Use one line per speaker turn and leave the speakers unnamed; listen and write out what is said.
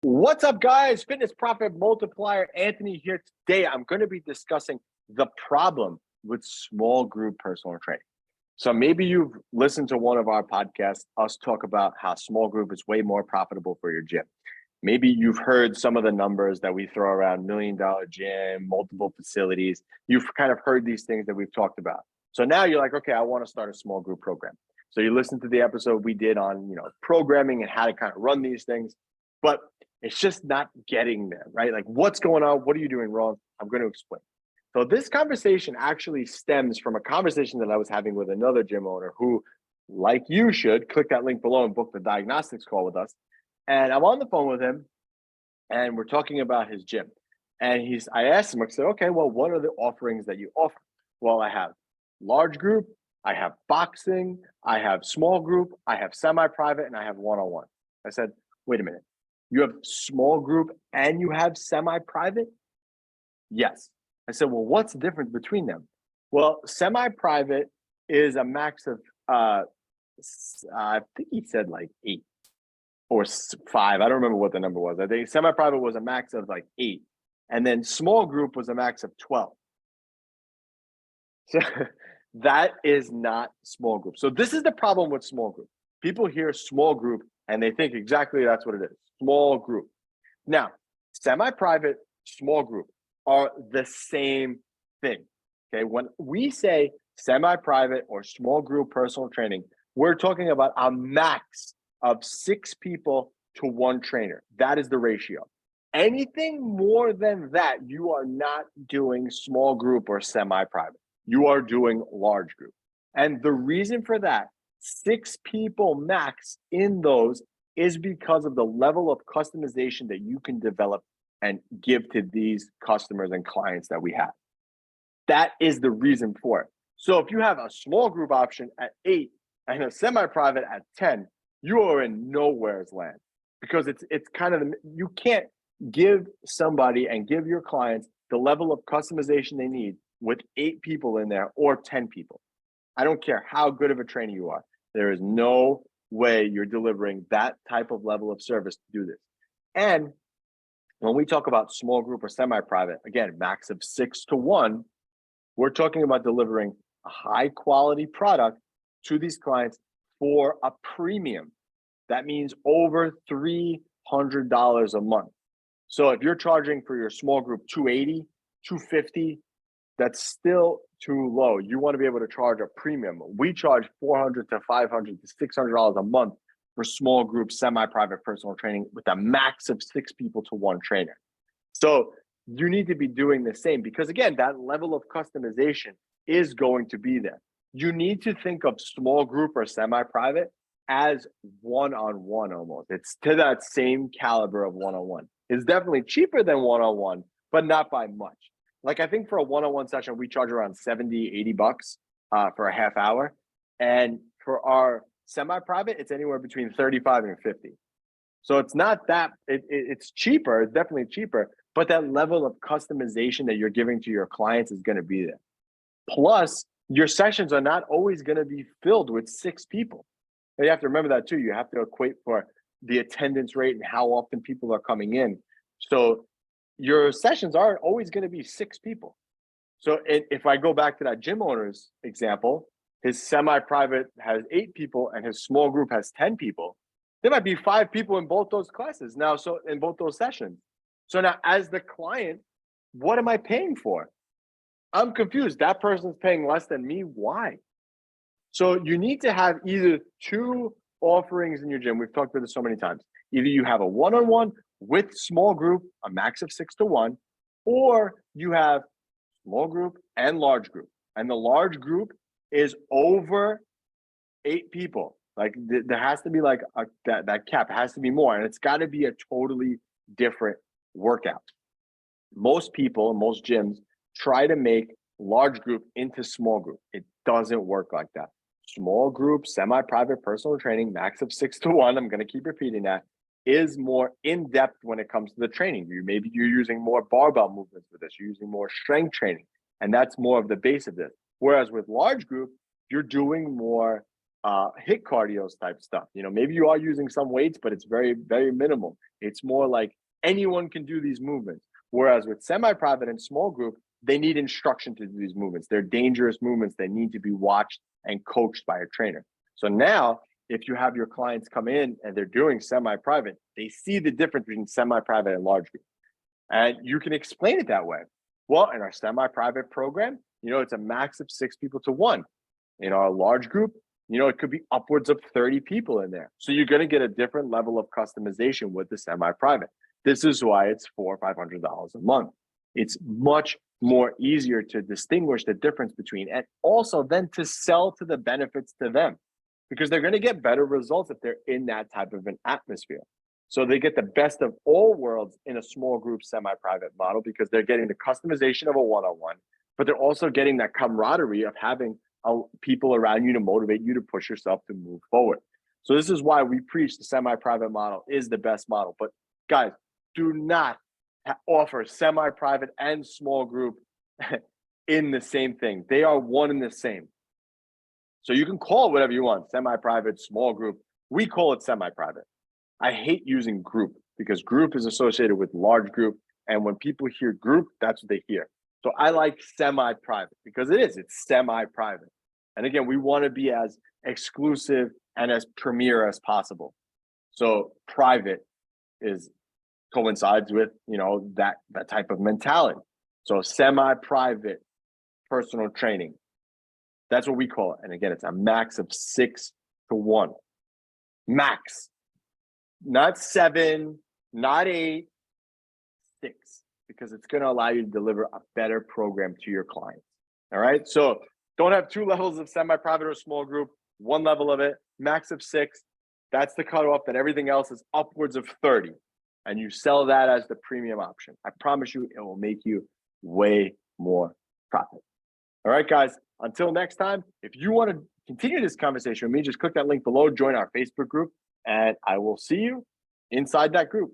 What's up, guys? Fitness Profit Multiplier Anthony here. Today, I'm going to be discussing the problem with small group personal training. So maybe you've listened to one of our podcasts, us talk about how small group is way more profitable for your gym. Maybe you've heard some of the numbers that we throw around, $1 million gym, multiple facilities. You've kind of heard these things that we've talked about. So now you're like, okay, I want to start a small group program. So you listen to the episode we did on, programming and how to kind of run these things. But it's just not getting there, right? Like, what's going on? What are you doing wrong? I'm going to explain. So this conversation actually stems from a conversation that I was having with another gym owner who, like you should, click that link below and book the diagnostics call with us. And I'm on the phone with him and we're talking about his gym. And I asked him, I said, okay, well, what are the offerings that you offer? Well, I have large group, I have boxing, I have small group, I have semi-private, and I have one-on-one. I said, wait a minute. You have small group and you have semi-private? Yes. I said, well, what's the difference between them? Well, semi-private is a max of, I think he said like 8 or 5. I don't remember what the number was. I think semi-private was a max of like 8. And then small group was a max of 12. So that is not small group. So this is the problem with small group. People hear small group and they think exactly that's what it is. Small group. Now, semi-private, small group are the same thing. Okay. When we say semi-private or small group personal training, we're talking about a max of 6 people to 1 trainer. That is the ratio. Anything more than that, you are not doing small group or semi-private. You are doing large group. And the reason for that, 6 people max in those is because of the level of customization that you can develop and give to these customers and clients that we have. That is the reason for it. So if you have a small group option at 8 and a semi-private at 10, you are in nowhere's land because it's kind of, you can't give somebody and give your clients the level of customization they need with 8 people in there or 10 people. I don't care how good of a trainer you are. There is no way you're delivering that type of level of service to do this. And when we talk about small group or semi-private, again, max of 6 to 1, we're talking about delivering a high quality product to these clients for a premium. That means over $300 a month. So if you're charging for your small group $280, $250, that's still too low. You want to be able to charge a premium. We charge $400 to $500 to $600 a month for small group semi-private personal training with a max of 6 people to 1 trainer. So you need to be doing the same because, again, that level of customization is going to be there. You need to think of small group or semi-private as one-on-one almost. It's to that same caliber of one-on-one. It's definitely cheaper than one-on-one, but not by much. Like, I think for a one-on-one session, we charge around 70, 80 bucks for a half hour. And for our semi-private, it's anywhere between 35 and 50. So it's not that, it's cheaper, it's definitely cheaper, but that level of customization that you're giving to your clients is going to be there. Plus, your sessions are not always going to be filled with 6 people. And you have to remember that too. You have to equate for the attendance rate and how often people are coming in. So your sessions aren't always going to be 6 people. So if I go back to that gym owner's example, his semi-private has 8 people and his small group has 10 people. There might be 5 people in both those classes now, so in both those sessions. So now as the client, what am I paying for? I'm confused. That person's paying less than me. Why? So you need to have either 2 offerings in your gym. We've talked about this so many times. Either you have a one-on-one with small group, a max of 6 to 1, or you have small group and large group. And the large group is over 8 people. Like there has to be like that cap. It has to be more. And it's got to be a totally different workout. Most people, most gyms try to make large group into small group. It doesn't work like that. Small group, semi-private personal training, max of 6 to 1. I'm going to keep repeating that. Is more in-depth when it comes to the training. Maybe you're using more barbell movements with this. You're using more strength training. And that's more of the base of this. Whereas with large group, you're doing more hit cardios type stuff. Maybe you are using some weights, but it's very, very minimal. It's more like anyone can do these movements. Whereas with semi-private and small group, they need instruction to do these movements. They're dangerous movements. They need to be watched and coached by a trainer. So now, if you have your clients come in and they're doing semi-private, they see the difference between semi-private and large group. And you can explain it that way. Well, in our semi-private program, it's a max of 6 people to 1. In our large group, it could be upwards of 30 people in there. So you're going to get a different level of customization with the semi-private. This is why it's $400 or $500 a month. It's much more easier to distinguish the difference between, and also then to sell to the benefits to them, because they're going to get better results if they're in that type of an atmosphere. So they get the best of all worlds in a small group semi-private model, because they're getting the customization of a one-on-one, but they're also getting that camaraderie of having people around you to motivate you to push yourself to move forward. So this is why we preach the semi-private model is the best model. But guys, do not offer semi-private and small group in the same thing. They are one and the same. So you can call it whatever you want, semi-private, small group. We call it semi-private. I hate using group because group is associated with large group. And when people hear group, that's what they hear. So I like semi-private because it's semi-private. And again, we want to be as exclusive and as premier as possible. So private coincides with, that type of mentality. So semi-private personal training, that's what we call it. And again, it's a max of 6 to 1. Max, not 7, not 8, 6, because it's going to allow you to deliver a better program to your clients. All right. So don't have 2 levels of semi-private or small group, 1 level of it, max of 6. That's the cutoff. Then everything else is upwards of 30. And you sell that as the premium option. I promise you, it will make you way more profit. All right, guys. Until next time, if you want to continue this conversation with me, just click that link below, join our Facebook group, and I will see you inside that group.